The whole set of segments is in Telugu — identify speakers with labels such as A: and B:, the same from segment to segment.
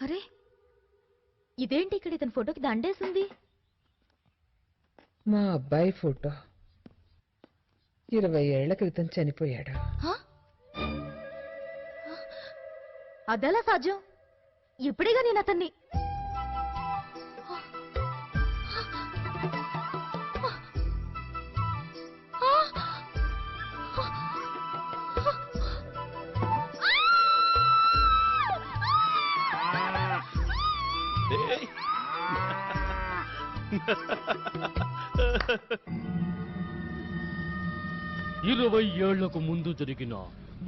A: అరే ఇదేంటి ఇక్కడ ఇతని ఫోటోకి దండేసింది?
B: మా అబ్బాయి ఫోటో 20 ఏళ్ల క్రితం చనిపోయాడు.
A: అదెలా సాధ్యం? ఇప్పుడేగా నేను అతన్ని
C: ఇరవై ఏళ్లకు ముందు జరిగిన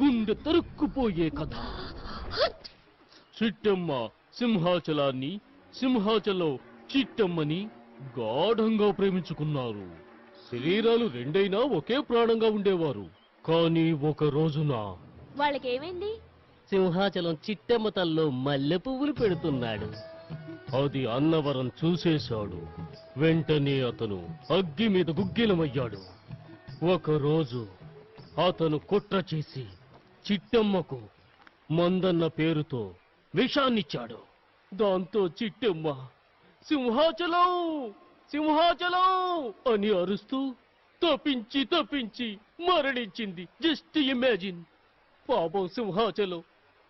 C: గుండె తరుక్కుపోయే కథ. చిట్టమ్మ సింహాచలాన్ని, సింహాచలం చిట్టమ్మని గాఢంగా ప్రేమించుకున్నారు. శరీరాలు రెండైనా ఒకే ప్రాణంగా ఉండేవారు. కానీ ఒక రోజున
A: వాళ్ళకేమైంది?
C: సింహాచలం చిట్టమ్మ తల్లో మల్లె పువ్వులు పెడుతున్నాడు. అది అన్నవరం చూసేశాడు. వెంటనే అతను అగ్గి మీద గుగ్గిలమయ్యాడు. ఒకరోజు అతను కుట్ర చేసి చిట్టమ్మకు మందన్న పేరుతో విషాన్నిచ్చాడు. దాంతో చిట్టమ్మ సింహాచలం సింహాచలం అని అరుస్తూ తప్పించి తప్పించి మరణించింది. Just imagine. పాపం సింహాచలం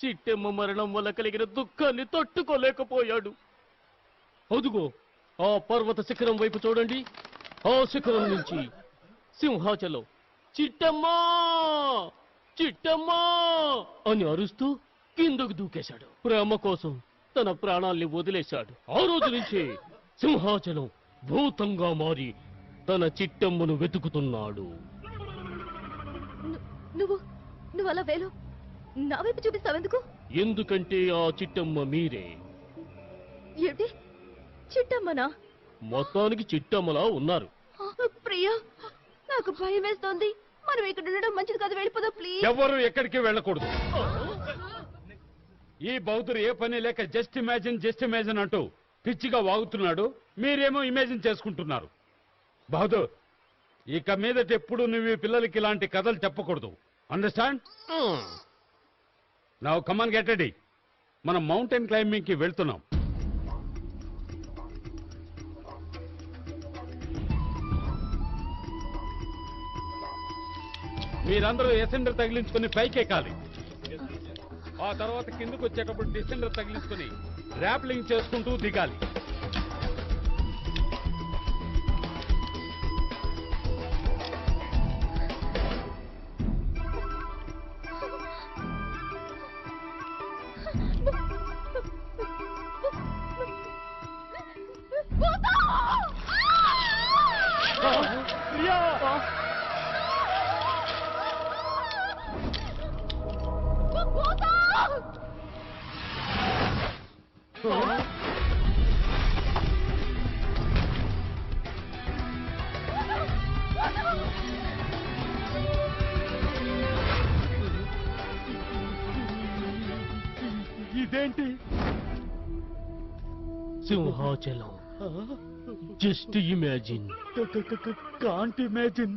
C: చిట్టమ్మ మరణం వల్ల కలిగిన దుఃఖాన్ని తట్టుకోలేకపోయాడు. అదుగో ఆ పర్వత శిఖరం వైపు చూడండి. ఆ శిఖరం నుంచి సింహాచలం చిట్టమ్మా చిట్టమ్మా అని అరుస్తూ కిందకు దూకేశాడు. ప్రేమ కోసం తన ప్రాణాల్ని వదిలేశాడు. ఆ రోజు నుంచే సింహాచలం భూతంగా మారి తన చిట్టమ్మను వెతుకుతున్నాడు.
A: నువ్వు అలా వేలు నా వైపు చూపిస్తావెందుకు?
C: ఎందుకంటే ఆ చిట్టమ్మ మీరే.
A: ఏంటి చిట్టమ్మనా?
C: మొత్తానికి చిట్టమ్మలా ఉన్నారు.
A: ప్రియా, నాకు భయం వేస్తోంది. మనం ఇక్కడ ఉండడం మంచిది కాదు, వెళ్ళిపోదాం ప్లీజ్.
D: ఎవరు ఎక్కడికి వెళ్ళకూడదు. ఈ బౌద్ధుడు ఏ పని లేక జస్ట్ ఇమాజిన్ అంటూ పిచ్చిగా వాగుతున్నాడు. మీరేమో ఇమాజిన్ చేసుకుంటున్నారు. బహదూర్, ఇక మీదట ఎప్పుడు నువ్వు ఈ పిల్లలకి ఇలాంటి కథలు చెప్పకూడదు. Understand? Now come on get ready. మనం మౌంటైన్ క్లైంబింగ్ కి వెళ్తున్నాం. మీరందరూ ఎసెండర్ తగిలించుకుని పైకి ఎక్కాలి. ఆ తర్వాత కిందకు వచ్చేటప్పుడు డిసెండర్ తగిలించుకుని ర్యాప్లింగ్ చేసుకుంటూ దిగాలి.
C: ఇదేంటి? Simhachalam. Just imagine.
D: Can't imagine.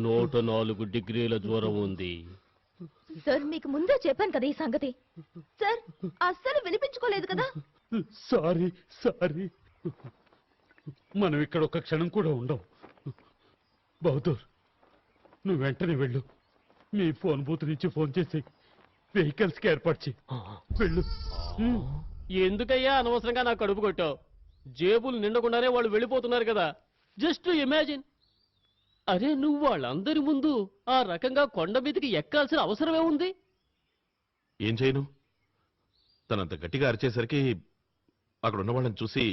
C: 104 డిగ్రీల జ్వరం ఉంది.
A: సార్, మీకు ముందే చెప్పాను కదా ఈ సంగతి. సార్, అస్సలు వినిపించుకోలేదు కదా.
D: సారీ. మనం ఇక్కడ ఒక క్షణం కూడా ఉండం. బహదూర్, నువ్వు వెంటనే వెళ్ళు. మీ ఫోన్ బూత్ నుంచి ఫోన్ చేసి వెహికల్స్ కి ఏర్పాటు చేయి. వెళ్ళు.
C: ఎందుకయ్యా అనవసరంగా నాకు కడుపు కొట్టావు? జేబులు నిండకుండానే వాళ్ళు వెళ్ళిపోతున్నారు కదా. Just imagine. అరే, నువ్వు వాళ్ళందరి ముందు ఆ రకంగా కొండ మీదకి ఎక్కాల్సిన అవసరమే ఉంది?
E: ఏం చేయను? తనంత గట్టిగా అరిచేసరికి అక్కడ ఉన్న వాళ్ళని చూసి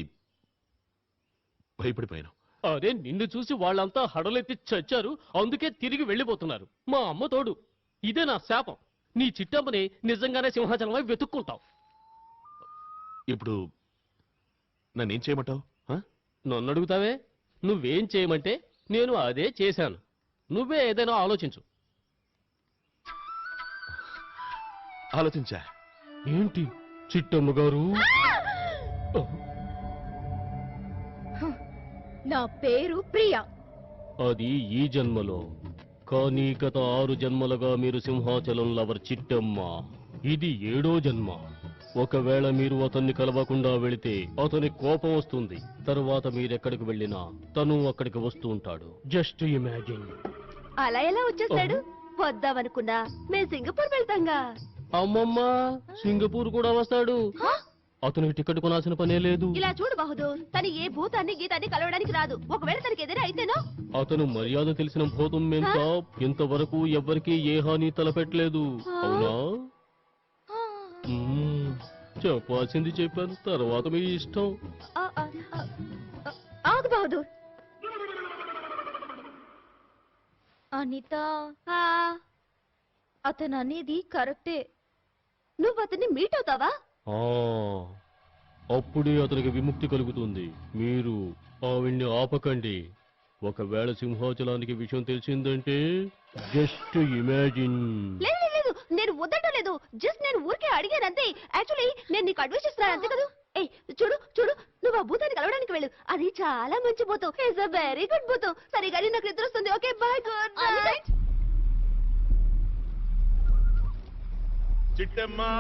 E: భయపడిపోయాను.
C: అరే, నిన్ను చూసి వాళ్ళంతా హడలెత్తి చచ్చారు. అందుకే తిరిగి వెళ్ళిపోతున్నారు. మా అమ్మ తోడు. ఇదే నా శాపం. నీ చిట్టమ్మని నిజంగానే సింహాచలమై వెతుక్కుంటావు.
E: ఇప్పుడు నన్నేం చేయమంటావు?
C: నన్ను అడుగుతావే? నువ్వేం చేయమంటే నేను అదే చేశాను. నువ్వే ఏదైనా ఆలోచించు.
E: ఆలోచించా.
C: ఏంటి చిట్టమ్మ గారు?
A: నా పేరు ప్రియా.
C: అది ఈ జన్మలో. కానీ గత 6 జన్మలుగా మీరు సింహాచలం లవర్ చిట్టమ్మ. ఇది 7వ జన్మ. ఒకవేళ మీరు అతన్ని కలవకుండా వెళితే అతని కోపం వస్తుంది. తరువాత మీరెక్కడికి వెళ్ళినా తను అక్కడికి వస్తూ ఉంటాడు. Just imagine.
A: అలా ఎలా వచ్చేస్తాడు? వద్దామనుకున్నా మేము సింగపూర్ వెళ్తాంగా.
C: అమ్మమ్మ, సింగపూర్ కూడా వస్తాడు. అతనికి టికెట్ కొనాల్సిన పనే లేదు.
A: ఇలా చూడు బహదూర్, తను ఏ భూతాన్ని గీతాన్ని కలవడానికి రాదు. ఒకవేళ తనకి ఎదురు అయితేనో?
C: అతను మర్యాద తెలిసిన భూతం మెంత ఇంతవరకు ఎవ్వరికీ ఏ హాని తలపెట్టలేదు. అవునా? చెప్పాల్సింది చెప్పాను, తర్వాత మీ ఇష్టం.
A: ఆగు బహదూర్. అనిత, అతను అనేది కరెక్టే. నువ్వు అతన్ని మీట్ అవుతావా?
C: ఆ, అప్పుడే అతనికి విముక్తి కలుగుతుంది. మీరు ఆవిడ్ని ఆపకండి. ఒకవేళ సింహాచలానికి విషయం తెలిసిందంటే జస్ట్ ఇమాజిన్.
A: లేదు లేదు, లేదు, నేను వద్దటం లేదు. జస్ట్ నేను ఊరికే అడిగాను అంతే. యాక్చువల్లీ నేను నీకు అడ్వైస్ ఇస్తున్నాను అంతే కదా. ఏయ్ చూడు చూడు, నువ్వు ఆ భూతాన్ని కలవడానికి వెళ్ళు. అది చాలా మంచి భూతం. ఇట్స్ అ వెరీ గుడ్ భూతం. సరే కానీ నాకు నిద్ర వస్తుంది. Okay bye, good night.
E: Chittamma,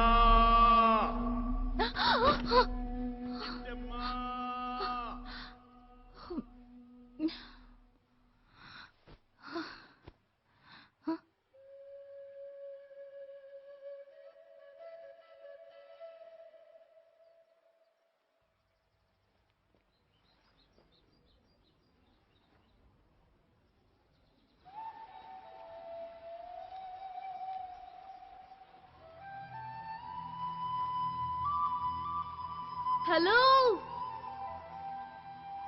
A: hello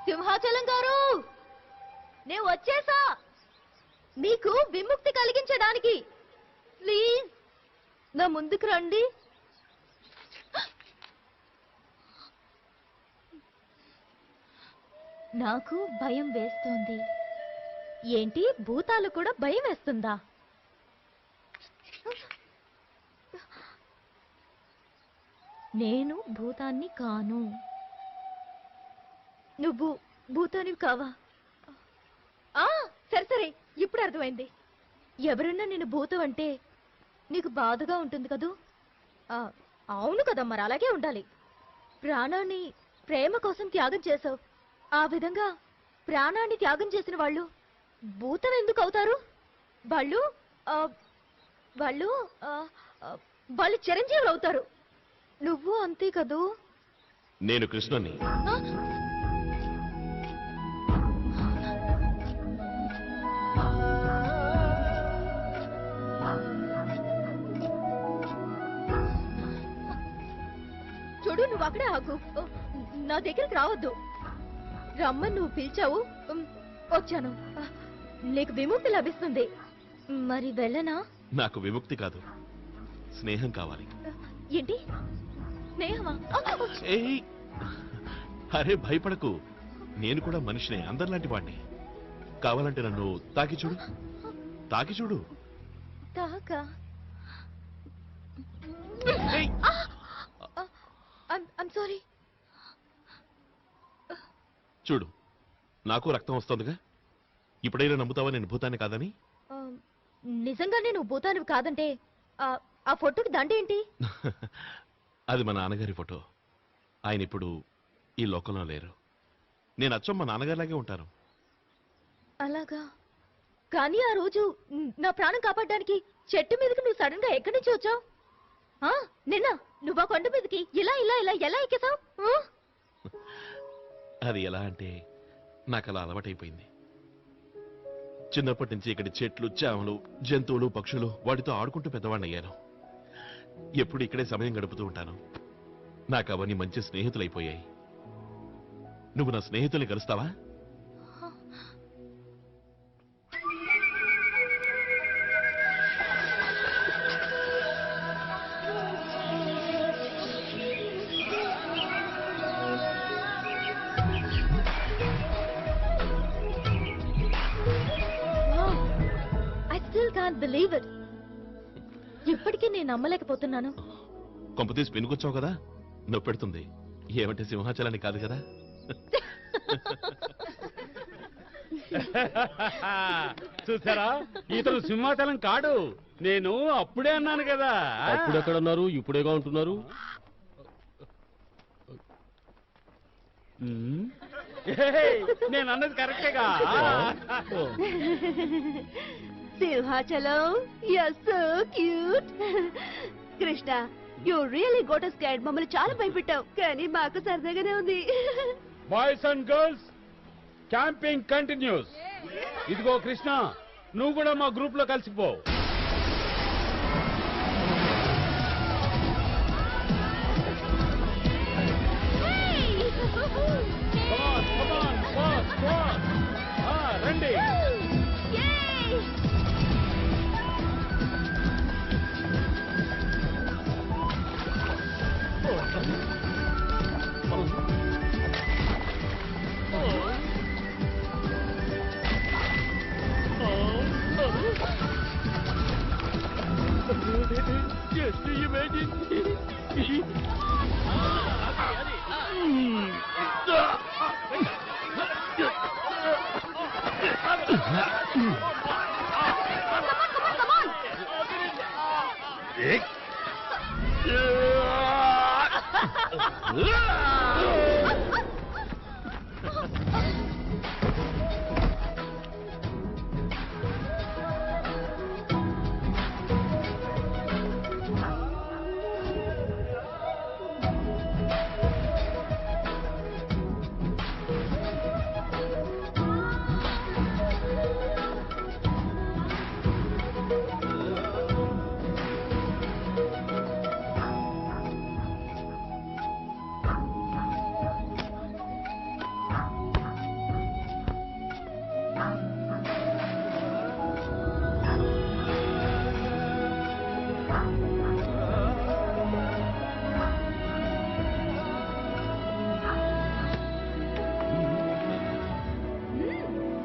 A: Simhachalam garu, నేను వచ్చేసా మీకు విముక్తి కలిగించడానికి. ప్లీజ్ నా ముందుకు రండి. నాకు భయం వేస్తుంది. ఏంటి, భూతాలు కూడా భయం వేస్తుందా? నేను భూతాన్ని కాను. నువ్వు భూతానివి కావా? సరే సరే, ఇప్పుడు అర్థమైంది. ఎవరన్నా నేను భూతం అంటే నీకు బాధగా ఉంటుంది కదూ? అవును కదా, మరి అలాగే ఉండాలి. ప్రాణాన్ని ప్రేమ కోసం త్యాగం చేసావు. ఆ విధంగా ప్రాణాన్ని త్యాగం చేసిన వాళ్ళు భూతం ఎందుకు అవుతారు? వాళ్ళు వాళ్ళు వాళ్ళు చిరంజీవులు అవుతారు. నువ్వు అంతే కదూ?
E: నేను కృష్ణని.
A: చూడు, నువ్వు అక్కడే ఆగు. నా దగ్గరికి రావద్దు. రమ్మని నువ్వు పిలిచావు, వచ్చాను. నీకు విముక్తి లభిస్తుంది. మరి వెళ్ళనా?
E: నాకు విముక్తి కాదు, స్నేహం కావాలి.
A: ఏంటి స్నేహమా?
E: ఏయ్, అరే భయపడకు, నేను కూడా మనిషినే, అందరిలాంటి వాడిని. కావాలంటే నన్ను తాకి చూడు, తాకి చూడు.
A: తాకా?
E: ఏయ్,
A: ఐమ్ సారీ.
E: చూడు, నాకు రక్తం వస్తుందిగా. ఇప్పుడైనా నమ్ముతావా నేను భూతాన్ని కాదని?
A: నిజంగానే నువ్వు భూతానివి కాదంటే ఆ ఫోటోకి దండేంటి?
E: అది మా నాన్నగారి ఫోటో. ఆయన ఇప్పుడు ఈ లోకంలో లేరు. నేను అచ్చం మా నాన్నగారిలాగే ఉంటాను.
A: అలాగా? కానీ ఆ రోజు నా ప్రాణం కాపాడడానికి చెట్టు మీదకి నువ్వు సడన్ గా ఎక్కడి నుంచి వచ్చావు? నిన్న నువ్వు ఆ కొండ మీదకి ఇలా ఇలా ఇలా ఎలా ఎక్కేసావు?
E: అది ఎలా అంటే నాకు అలా అలవాటైపోయింది. చిన్నప్పటి నుంచి ఇక్కడ చెట్లు, చేమలు, జంతువులు, పక్షులు, వాటితో ఆడుకుంటూ పెద్దవాడిని అయ్యాను. ఎప్పుడు ఇక్కడే సమయం గడుపుతూ ఉంటాను. నాకు అవన్నీ మంచి స్నేహితులైపోయాయి. నువ్వు నా స్నేహితుల్ని కలుస్తావా?
A: Believe it. ఇప్పటికీ నేను నమ్మలేకపోతున్నాను.
E: కొంపతీసి పెనుకొచ్చావు కదా, నొప్పెడుతుంది. ఏమంటే సింహాచలాన్ని కాదు కదా.
D: చూసారా, ఇతను సింహాచలం కాడు, నేను అప్పుడే అన్నాను కదా.
C: అప్పుడు ఎక్కడన్నారు, ఇప్పుడేగా ఉంటున్నారు.
D: నేను అన్నది కరెక్టేగా.
F: Simhachalam, you're so cute. Krishna, you really got us scared. మమ్మల్ని చాలా భయపెట్టావు, కానీ మాకు సరదాగానే ఉంది.
D: Boys and girls, camping continuous. ఇదిగో కృష్ణ, నువ్వు కూడా మా గ్రూప్ లో కలిసిపో. రండి.
C: Just imagine.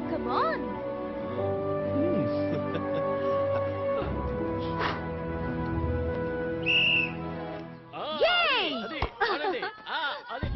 A: Come on. Yay!
C: అది, అదండి. అది.